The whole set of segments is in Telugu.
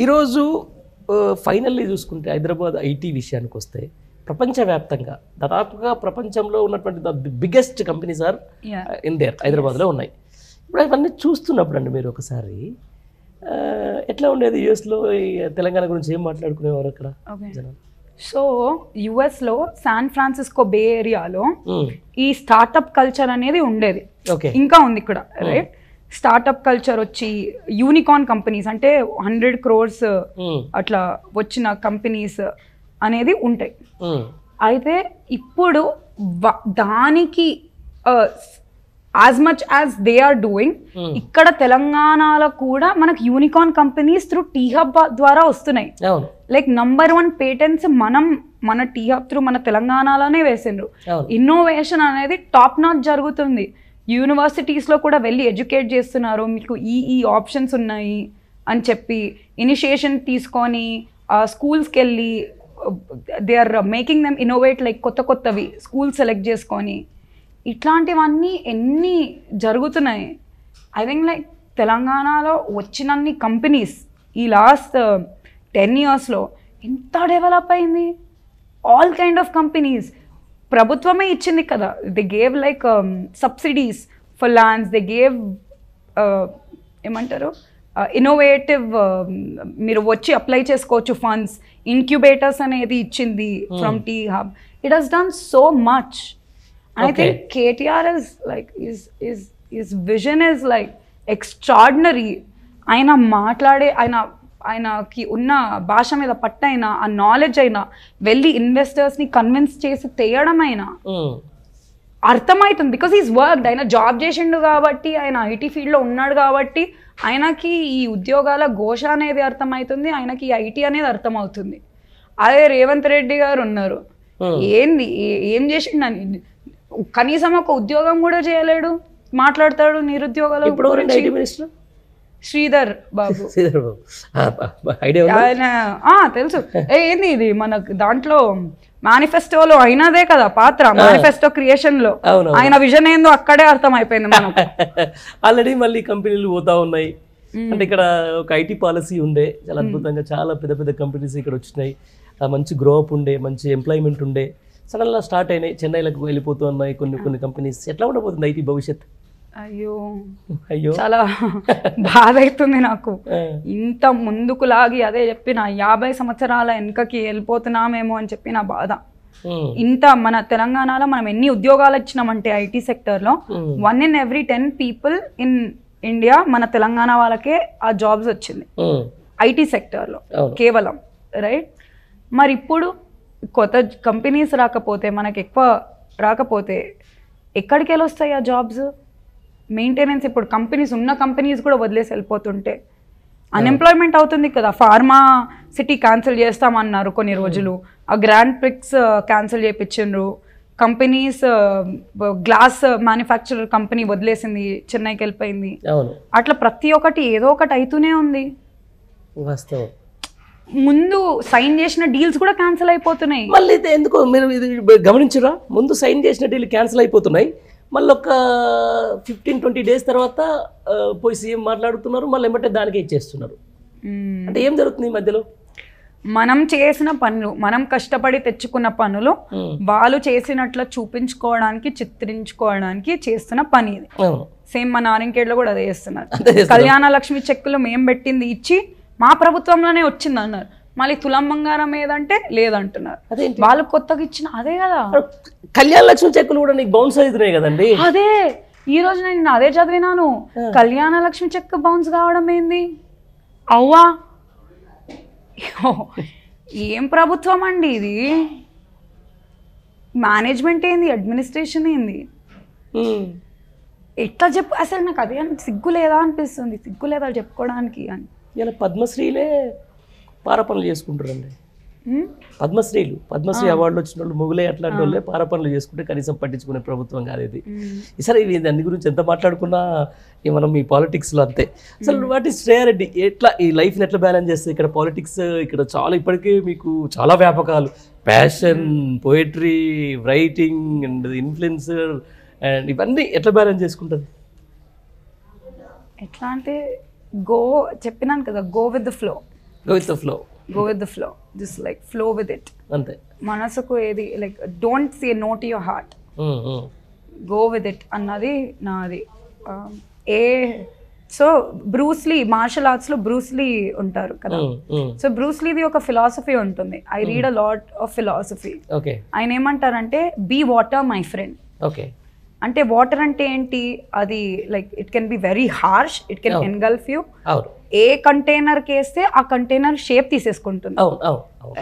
ఈరోజు ఫైనల్లీ చూసుకుంటే హైదరాబాద్ ఐటీ విషయానికి వస్తే ప్రపంచవ్యాప్తంగా దాదాపుగా ప్రపంచంలో ఉన్నటువంటి the biggest companies are in there హైదరాబాద్లో ఉన్నాయి. ఇప్పుడు అవన్నీ చూస్తున్నప్పుడు అండి మీరు ఒకసారి ఎట్లా ఉండేది? యూఎస్లో తెలంగాణ గురించి ఏం మాట్లాడుకునేవారు అక్కడ జనాలు? సో యుఎస్లో శాన్ ఫ్రాన్సిస్కో బే ఏరియాలో ఈ స్టార్టప్ కల్చర్ అనేది ఉండేది, ఇంకా ఉంది ఇక్కడ, రైట్? స్టార్టప్ కల్చర్ వచ్చి యూనికార్న్ కంపెనీస్ అంటే 100 crores అట్లా వచ్చిన కంపెనీస్ అనేది ఉంటాయి. అయితే ఇప్పుడు దానికి as much as they are doing ఇక్కడ తెలంగాణలో కూడా మనకు unicorn companies through T hub ద్వారా వస్తున్నాయి. లైక్ నంబర్ 1 పేటెంట్స్ మన టీ హబ్ త్రూ మన తెలంగాణలోనే వేసిండ్రు. ఇన్నోవేషన్ అనేది టాప్ నాచ్ జరుగుతుంది. యూనివర్సిటీస్లో కూడా వెళ్ళి ఎడ్యుకేట్ చేస్తున్నారు, మీకు ఈ ఆప్షన్స్ ఉన్నాయి అని చెప్పి ఇనిషియేషన్ తీసుకొని స్కూల్స్కి వెళ్ళి they are making them innovate, like కొత్తవి స్కూల్ సెలెక్ట్ చేసుకొని ఇట్లాంటివన్నీ ఎన్ని జరుగుతున్నాయి. ఐ థింక్ లైక్ తెలంగాణలో వచ్చినన్ని కంపెనీస్ ఈ లాస్ట్ 10 yearsలో ఎంత డెవలప్ అయింది. ఆల్ కైండ్ ఆఫ్ కంపెనీస్ ప్రభుత్వమే ఇచ్చింది కదా. They gave like subsidies for lands, they gave ఏమంటారు ఇన్నోవేటివ్, మీరు వచ్చి అప్లై చేసుకోవచ్చు ఫండ్స్, ఇంక్యుబేటర్స్ అనేది ఇచ్చింది from T hub. It has done so much. I think KTR is like his vision is like extraordinary. ఆయన మాట్లాడే ఆయనకి ఉన్న భాష మీద పట్టైనా ఆ నాలెడ్జ్ అయినా వెళ్ళి ఇన్వెస్టర్స్ని కన్విన్స్ చేసి తేయడం అయినా అర్థమవుతుంది. బికాస్ ఈజ్ వర్క్డ్, ఆయన జాబ్ చేసిండు కాబట్టి, ఆయన ఐటీ ఫీల్డ్లో ఉన్నాడు కాబట్టి ఆయనకి ఈ ఉద్యోగాల ఘోష అనేది అర్థమవుతుంది, ఆయనకి ఈ ఐటీ అనేది అర్థమవుతుంది. అదే రేవంత్ రెడ్డి గారు ఉన్నారు, ఏంది ఏం చేసిండు, కనీసం ఒక ఉద్యోగం కూడా చేయలేడు, మాట్లాడతాడు నిరుద్యోగాలు. శ్రీధర్ బాబు తెలుసు. ఏంది ఇది మనకు దాంట్లో మేనిఫెస్టోలో అయినదే కదా పాత్ర, మేనిఫెస్టో క్రియేషన్ లో ఆయన విజన్ ఏందో అక్కడే అర్థం అయిపోయింది మనకు. ఆల్రెడీ మళ్ళీ కంపెనీలు పోతా ఉన్నాయి. అంటే ఇక్కడ ఒక ఐటీ పాలసీ ఉండే, చాలా అద్భుతంగా చాలా పెద్ద కంపెనీస్ ఇక్కడ వచ్చినాయి, మంచి గ్రో అప్ ఉండే, మంచి ఎంప్లాయ్మెంట్ ఉండే, సడన్గా స్టార్ట్ అయినాయి, చెన్నైలకు వెళ్ళిపోతూ ఉన్నాయి కొన్ని కంపెనీస్. ఎట్లా ఉండబోతుంది ఐటీ భవిష్యత్? అయ్యో చాలా బాధ అవుతుంది నాకు. ఇంత ముందుకు లాగి అదే చెప్పిన 50 సంవత్సరాల వెనకకి వెళ్ళిపోతున్నామేమో అని చెప్పి నా బాధ. ఇంత మన తెలంగాణలో మనం ఎన్ని ఉద్యోగాలు ఇచ్చినామంటే ఐటీ సెక్టర్లో 1 in every 10 people in India మన తెలంగాణ వాళ్ళకే ఆ జాబ్స్ వచ్చింది ఐటీ సెక్టర్లో కేవలం, రైట్? మరి ఇప్పుడు కొత్త కంపెనీస్ రాకపోతే, మనకి ఎక్కువ రాకపోతే ఎక్కడికి వెళ్ళి వస్తాయి ఆ జాబ్స్? మెయింటెనెన్స్ ఇప్పుడు కంపెనీస్ ఉన్న కంపెనీస్ కూడా వదిలేసి వెళ్ళిపోతుంటే అన్ఎంప్లాయ్మెంట్ అవుతుంది కదా. ఫార్మా సిటీ క్యాన్సిల్ చేస్తామన్నారు కొన్ని రోజులు, ఆ గ్రాండ్ ప్రిక్స్ క్యాన్సిల్ చేయించిండ్రు. కంపెనీస్ గ్లాస్ మ్యానుఫ్యాక్చరర్ కంపెనీ వదిలేసింది, చెన్నైకి వెళ్ళిపోయింది. అట్లా ప్రతి ఒక్కటి ఏదో ఒకటి అవుతూనే ఉంది. ముందు సైన్ చేసిన డీల్స్ కూడా క్యాన్సిల్ అయిపోతున్నాయి. మళ్ళీ ఎందుకో మీరు ఇది గమనించరా? ముందు సైన్ చేసిన డీల్ క్యాన్సిల్ అయిపోతున్నాయి, మళ్ళీ ఒక 15-20 days తర్వాత పోయి సీఎం మాట్లాడుతున్నారు, మళ్ళీ ఏమంటే దానికే ఇచ్చేస్తున్నారు. అంటే ఏం జరుగుతుంది ఈ మధ్యలో? మనం చేసిన పనులు, మనం కష్టపడి తెచ్చుకున్న పనులు వాళ్ళు చేసినట్లు చూపించుకోవడానికి, చిత్రించుకోవడానికి చేస్తున్న పని ఇది. సేమ్ మన నారాయణఖేడ్లో కూడా అదే చేస్తున్నారు. కళ్యాణ లక్ష్మి చెక్కులు మేము పెట్టింది ఇచ్చి మా ప్రభుత్వంలోనే వచ్చింది అన్నారు, మళ్ళీ తులం బంగారం ఏదంటే లేదంటున్నారు. వాళ్ళు కొత్తగా ఇచ్చిన అదే కదా కళ్యాణ లక్ష్మి చెక్కులు కూడా నీకు బౌన్స్ అవుతున్నాయి కదండి. అదే ఈ రోజు నేను అదే చదివినాను, కళ్యాణ లక్ష్మి చెక్ బౌన్స్ కావడం ఏంది? అవ్వా ఏం ప్రభుత్వం అండి ఇది? మేనేజ్మెంట్ ఏంది, అడ్మినిస్ట్రేషన్ ఏంది? ఎట్లా చెప్పు అసలు? నాకు అదే సిగ్గు లేదా అనిపిస్తుంది, సిగ్గు లేదా చెప్పుకోవడానికి అని. ఇలా పద్మశ్రీలే పార పనులు చేసుకుంటారండి. పద్మశ్రీ అవార్డులు వచ్చిన వాళ్ళు మొగులే అట్లాంటి వాళ్ళే పార పనులు చేసుకుంటే కనీసం పట్టించుకునే ప్రభుత్వం కాదు ఇది. సరే ఇవి దాని గురించి ఎంత మాట్లాడుకున్నా మనం ఈ పాలిటిక్స్లో అంతే. అసలు వాట్ ఈస్ శ్రేయారెడ్డి ఎట్లా ఈ లైఫ్ని ఎట్లా బ్యాలెన్స్ చేస్తే? ఇక్కడ పాలిటిక్స్ ఇక్కడ చాలా ఇప్పటికే మీకు చాలా వ్యాపకాలు, passion, poetry, writing and influencer and ఇవన్నీ ఎట్లా బ్యాలెన్స్ చేసుకుంటుంది? ఎట్లా అంటే చెప్పినాను కదా, go with the flow. Go with the flow. Go with the flow, just like flow with it. అంతే. మనసుకు ఏది like don't say no to your heart, go with it అన్నది నాది. సో బ్రూస్లీ మార్షల్ ఆర్ట్స్ లో బ్రూస్లీ ఉంటారు కదా, సో బ్రూస్లీది ఒక ఫిలాసఫీ ఉంటుంది. I read a lot of philosophy. ఆయన ఏమంటారంటే బీ వాటర్ మై ఫ్రెండ్. అంటే వాటర్ అంటే ఏంటి, అది like it can be very harsh, it can engulf you. A container కేస్తే ఆ కంటైనర్ షేప్ తీసేసుకుంటుంది,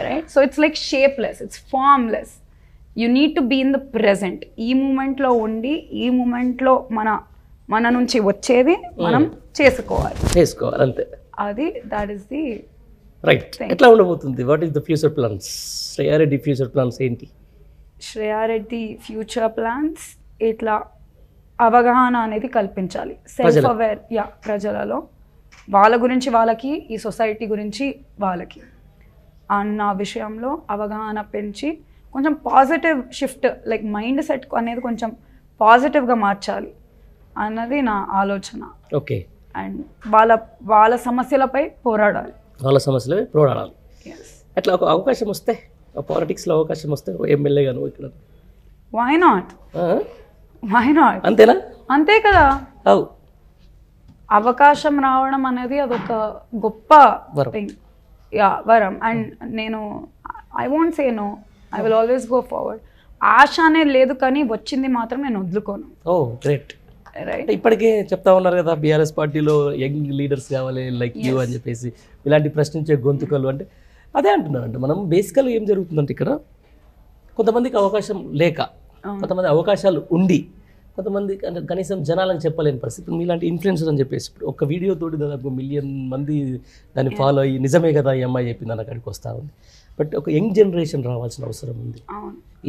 right? So it's like shapeless, it's formless. You need to be in the present. ఈ మూమెంట్లో ఉండి ఈ మూమెంట్లో మన నుంచి వచ్చేది మనం చేసుకోవాలి అంతే. అది దట్ ఈస్ ది రైట్. ఎట్లా ఉండబోతుంది? What is the future plans? Shreya Reddy future plans ఏంటి? శ్రేయా రెడ్డి ఫ్యూచర్ ప్లాన్స్ ఇట్లా అవగాహన అనేది కల్పించాలి, సెల్ఫ్ అవేర్ ప్రజలలో, వాళ్ళ గురించి వాళ్ళకి, ఈ సొసైటీ గురించి వాళ్ళకి అన్న విషయంలో అవగాహన పెంచి కొంచెం positive shift, like mind set అనేది కొంచెం పాజిటివ్గా మార్చాలి అన్నది నా ఆలోచన. ఓకే. అండ్ వాళ్ళ సమస్యలపై పోరాడాలి. అట్లా ఒక అవకాశం వస్తే, పాలిటిక్స్లో అవకాశం వస్తే ఎమ్మెల్యేగా నువ్వు ఇక్కడ, వై నాట్? అంతేనా? అంతే కదా. అవకాశం రావడం అనేది అదొక గొప్ప థింగ్, వరం. అండ్ నేను I won't say no, I will always go forward. ఆశ అనేది లేదు, కానీ వచ్చింది మాత్రం నేను వదులుకోను. గ్రేట్. ఇప్పటికే చెప్తా ఉన్నారు కదా, బీఆర్ఎస్ పార్టీలో యంగ్ లీడర్స్ కావాలి లైక్ యూ అని చెప్పేసి, ఇలాంటి ప్రశ్నించే గొంతుకలు. అంటే అదే అంటున్నారంటే మనం బేసికల్గా ఏం జరుగుతుందంటే ఇక్కడ కొంతమందికి అవకాశం లేక, కొంతమంది అవకాశాలు ఉండి, కొంతమంది కనీసం జనాలని చెప్పలేని పరిస్థితి. మీలాంటి ఇన్ఫ్లుయెన్సర్ అని చెప్పేసి ఇప్పుడు ఒక వీడియో తోటి దాదాపు 1 మిలియన్ మంది దాన్ని ఫాలో అయ్యి నిజమే కదా ఈ అమ్మాయి చెప్పింది అన్న కాడికి వస్తూ ఉంది. బట్ ఒక యంగ్ జనరేషన్ రావాల్సిన అవసరం ఉంది.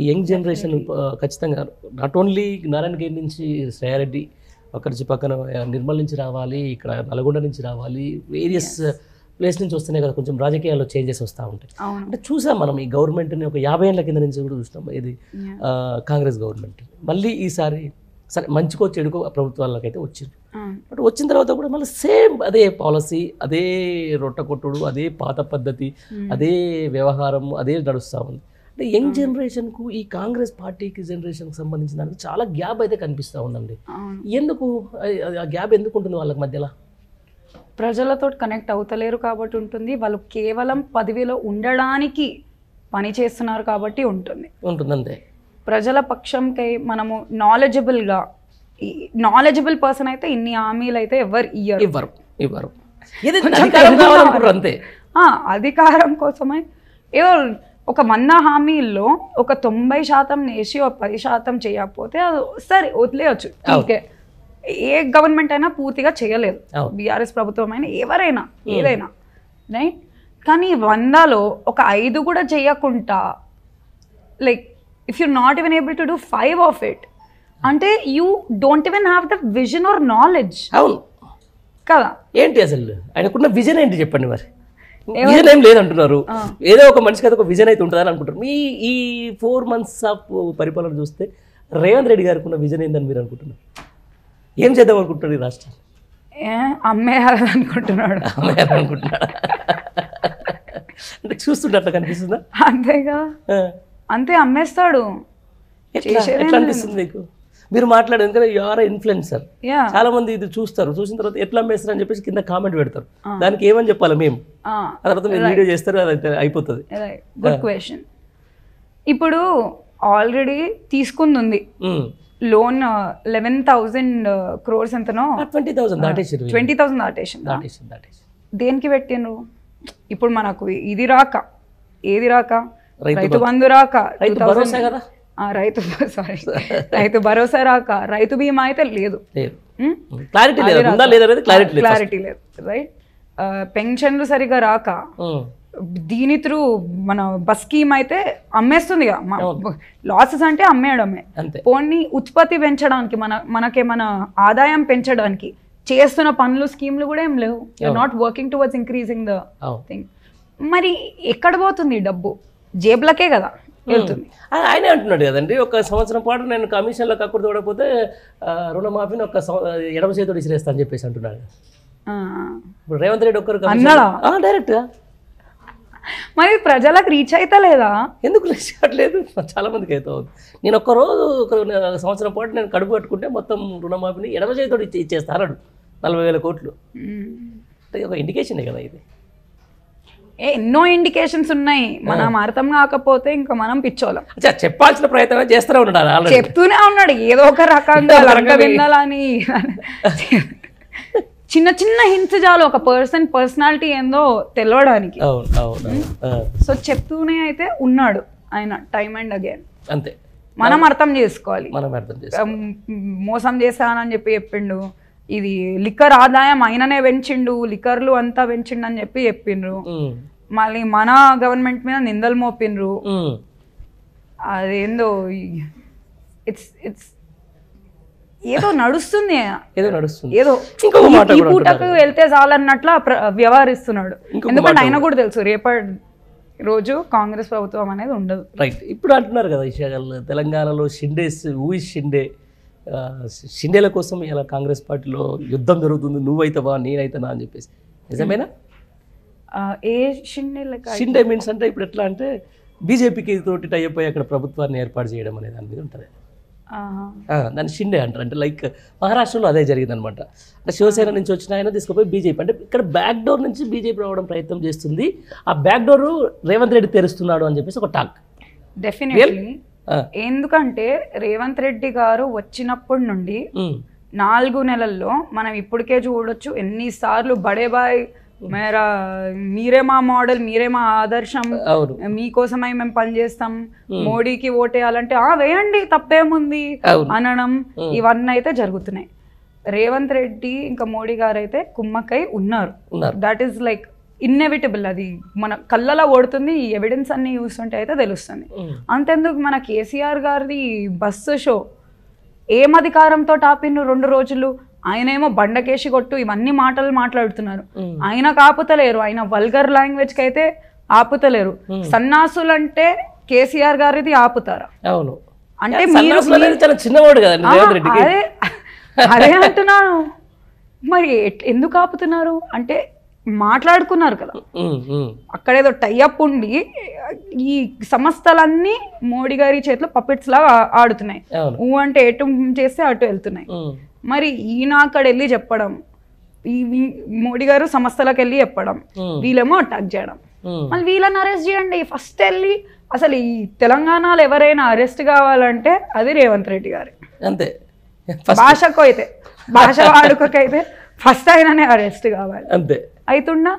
ఈ యంగ్ జనరేషన్ ఖచ్చితంగా నాట్ ఓన్లీ నారాయణ గేట్ నుంచి శ్రేయా రెడ్డి, అక్కడి నుంచి పక్కన నిర్మల్ నుంచి రావాలి, ఇక్కడ నల్గొండ నుంచి రావాలి, వేరియస్ ప్లేస్ నుంచి వస్తేనే కదా కొంచెం రాజకీయాల్లో చేంజెస్ వస్తూ ఉంటాయి. అంటే చూసాం మనం ఈ గవర్నమెంట్ని ఒక 50 ఏళ్ళ కింద నుంచి కూడా చూసినాం, ఇది కాంగ్రెస్ గవర్నమెంట్. మళ్ళీ ఈసారి సరే మంచికో చెడుకో ప్రభుత్వాలకైతే వచ్చింది. బట్ వచ్చిన తర్వాత కూడా మళ్ళీ సేమ్ అదే పాలసీ, అదే రొట్ట కొట్టుడు, అదే పాత పద్ధతి, అదే వ్యవహారం, అదే నడుస్తూ ఉంది. అంటే యంగ్ జనరేషన్కు ఈ కాంగ్రెస్ పార్టీకి జనరేషన్కి సంబంధించిన దానికి చాలా గ్యాప్ అయితే కనిపిస్తూ ఉందండి. ఎందుకు ఆ గ్యాప్ ఎందుకు ఉంటుంది వాళ్ళకి మధ్యలో? ప్రజలతో కనెక్ట్ అవుతలేరు కాబట్టి ఉంటుంది. వాళ్ళు కేవలం పదవిలో ఉండడానికి పని చేస్తున్నారు కాబట్టి ఉంటుంది అంతే. ప్రజల పక్షంకై మనము నాలెడ్జబుల్ పర్సన్ అయితే ఇన్ని హామీలు అయితే ఇవ్వరు. అంతే. అధికారం కోసమే ఏదో ఒక 100 హామీల్లో ఒక 90% వేసి ఒక 10% చేయకపోతే అది సరే వదిలేయచ్చు. ఓకే, ఏ గవర్నమెంట్ అయినా పూర్తిగా చేయలేదు, బీఆర్ఎస్ ప్రభుత్వం అయినా ఎవరైనా ఏదైనా, రైట్? కానీ 100లో ఒక 5 కూడా చేయకుండా, like if you not even able to do 5 of it, అంటే you don't even have the vision or knowledge. అవును కదా. ఏంటి అసలు ఆయనకున్న విజన్ ఏంటి చెప్పండి. మరి విజన్ ఏం లేదంటున్నారు. ఏదో ఒక మనిషికి అయితే ఒక విజన్ అయితే ఉంటుందని అనుకుంటారు. మీ ఈ 4 months ఆఫ్ పరిపాలన చూస్తే రేవంత్ రెడ్డి గారికి ఉన్న విజన్ ఏందని మీరు అనుకుంటున్నారు? ఏం చేద్దాం అనుకుంటున్నారు ఈ రాష్ట్రాన్ని? అమ్మేయాలనుకుంటున్నాడు. అంటే చూస్తుంటే అట్లా కనిపిస్తుందా? అంతేగా, అంతే, అమ్మేస్తాడు. ఎట్లా అనిపిస్తుంది మీకు? మీరు మాట్లాడేది ఎందుకంటే యు ఆర్ ఇన్ఫ్లుయెన్సర్. చాలా మంది ఇది చూస్తారు, చూసిన తర్వాత ఎట్లా అమ్మేస్తారు అని చెప్పేసి కింద కామెంట్ పెడతారు. దానికి ఏమని చెప్పాలి మేము? ఆ తర్వాత మీరు వీడియో చేస్తారు, అది అయిపోతుంది. Good question. ఇప్పుడు ఆల్రెడీ తీసుకుంది లోన్ 11,000 crores ఎంతనో, 20,000 దాటేసింది. దేనికి పెట్టిండ్రు? ఇప్పుడు మనకు ఇది రాక, ఏది రాక, రైతు బంధు రాక, రైతు భరోసా రాక, రైతు బీమా అయితే లేదు, క్లారిటీ లేదు, రైట్? పెన్షన్లు సరిగా రాక, దీని త్రూ మన బస్ స్కీమ్ అయితే అమ్మేస్తుంది. లాసెస్ అంటే అమ్మేయడమే. పోనీ ఉత్పత్తి పెంచడానికి, మనకేమైనా ఆదాయం పెంచడానికి చేస్తున్న పనులు, స్కీమ్లు కూడా ఏం లేవు. Not working towards increasing the thing. మరి ఎక్కడ పోతుంది డబ్బు? జేబులకే కదా వెళ్తుంది. ఆయనే అంటున్నాడు కదండి, ఒక సంవత్సరం పాటు నేను కమిషన్లో కక్కుడు తోడకపోతే రుణమాఫీని ఒక ఎడమ చేతుడు ఇసిరేస్తా అని చెప్పేసి అంటున్నాడు. ఇప్పుడు రేవంత్ రెడ్డి ఒక్కరు అన్నాడా డైరెక్ట్గా? మరి ప్రజలకు రీచ్ అయితే లేదా? ఎందుకు రీచ్ అవ్వట్లేదు? చాలా మందికి అయితే అవుతుంది. నేను ఒక్కరోజు ఒక సంవత్సరం పాటు నేను కడుపు కట్టుకుంటే మొత్తం రుణమాఫీని ఎడమ చేతితో ఇచ్చేస్తాడు 40,000 కోట్లు. అంటే ఒక ఇండికేషనే కదా ఇది. ఎన్నో ఇండికేషన్స్ ఉన్నాయి, మనం అర్థం కాకపోతే ఇంకా మనం పిచ్చోళ్ళం. చెప్పాల్సిన ప్రయత్నం చేస్తూనే ఉన్నాడు, చెప్తూనే ఉన్నాడు ఏదో ఒక రకంగా వినాలని. చిన్న చిన్న హింట్స్ చాలు ఒక పర్సనాలిటీ ఏందో తెలవడానికి. సో చెప్తూనే అయితే ఉన్నాడు ఆయన టైమ్ అండ్ అగైన్. అంతే, మనం అర్థం చేసుకోవాలి. మోసం చేశానని చెప్పిండు, ఇది లిక్కర్ ఆదాయం ఆయననే పెంచిండు, లిక్కర్లు అంతా పెంచిండు అని చెప్పిండ్రు. మళ్ళీ మన గవర్నమెంట్ మీద నిందలు మోపిండ్రు. అదేందో ఏదో నడుస్తుంది, ఏదో ఈ పూటకు వెళ్తే చాలన్నట్ల వ్యవహరిస్తున్నాడు. ఎందుకంటే ఆయన కూడా తెలుసు రేపటి రోజు కాంగ్రెస్ ప్రభుత్వం అనేది ఉండదు. రైట్. ఇప్పుడు అంటున్నారు కదా తెలంగాణలో షిండేల కోసం ఇలా కాంగ్రెస్ పార్టీలో యుద్ధం జరుగుతుంది, నువ్వైతవా నేనైతనా అని చెప్పేసి. నిజమేనా? ఏ షిండే మీన్స్ అంటే ఇప్పుడు ఎట్లా అంటే బీజేపీకి తోటి అయిపోయి అక్కడ ప్రభుత్వాన్ని ఏర్పాటు చేయడం అనే దాని మీద ఉంటుంది. దాన్ని షిండే అంటారు. అంటే లైక్ మహారాష్ట్రలో అదే జరిగింది అనమాట. అంటే శివసేన నుంచి వచ్చిన ఆయన తీసుకుపోయి బీజేపీ, అంటే ఇక్కడ బ్యాక్ డోర్ నుంచి బీజేపీ రావడం ప్రయత్నం చేస్తుంది. ఆ బ్యాక్ డోర్ రేవంత్ రెడ్డి తెరుస్తున్నాడు అని చెప్పేసి ఒక టాక్. డెఫినెట్లీ. ఎందుకంటే రేవంత్ రెడ్డి గారు వచ్చినప్పటి నుండి 4 నెలల్లో మనం ఇప్పటికే చూడొచ్చు ఎన్నిసార్లు బడే బాయ్ మీరే మా మోడల్, మీరే మా ఆదర్శం, మీకోసమై మేము పనిచేస్తాం, మోడీకి ఓటేయాలంటే వేయండి తప్పేముంది అనడం, ఇవన్నీ అయితే జరుగుతున్నాయి. రేవంత్ రెడ్డి ఇంకా మోడీ గారు అయితే కుమ్మక్కై ఉన్నారు. That is like inevitable. అది మన కళ్ళలో ఓడుతుంది. ఈ ఎవిడెన్స్ అన్ని చూస్తుంటే అయితే తెలుస్తుంది. అంతెందుకు మన కేసీఆర్ గారిది బస్సు షో ఏం అధికారంతో ఆపిన్ను 2 రోజులు. ఆయనేమో బండకేసి కొట్టు ఇవన్నీ మాటలు మాట్లాడుతున్నారు. ఆయన ఆపుతలేరు, ఆయన వల్గర్ లాంగ్వేజ్కి అయితే ఆపుతలేరు. సన్నాసులంటే కేసీఆర్ గారిది ఆపుతారా? అవును. అంటే అదే అంటున్నాను. మరి ఎందుకు ఆపుతున్నారు అంటే మాట్లాడుకున్నారు కదా, అక్కడేదో టైఅప్ ఉండి ఈ సంస్థలన్నీ మోడీ గారి చేతిలో పప్పెట్స్ లాగా ఆడుతున్నాయి. అంటే ఎటు చేస్తే అటు వెళ్తున్నాయి. మరి ఈయన అక్కడ వెళ్ళి చెప్పడం, మోడీ గారు సంస్థలకు వెళ్ళి చెప్పడం, వీళ్ళేమో అటాక్ చేయడం. మళ్ళీ వీళ్ళని అరెస్ట్ చేయండి. ఫస్ట్ వెళ్ళి అసలు ఈ తెలంగాణలో ఎవరైనా అరెస్ట్ కావాలంటే అది రేవంత్ రెడ్డి గారు. అంతే. భాష వాడుకైతే ఫస్ట్ ఆయననే అరెస్ట్ కావాలి. అంతే. అవుతుండా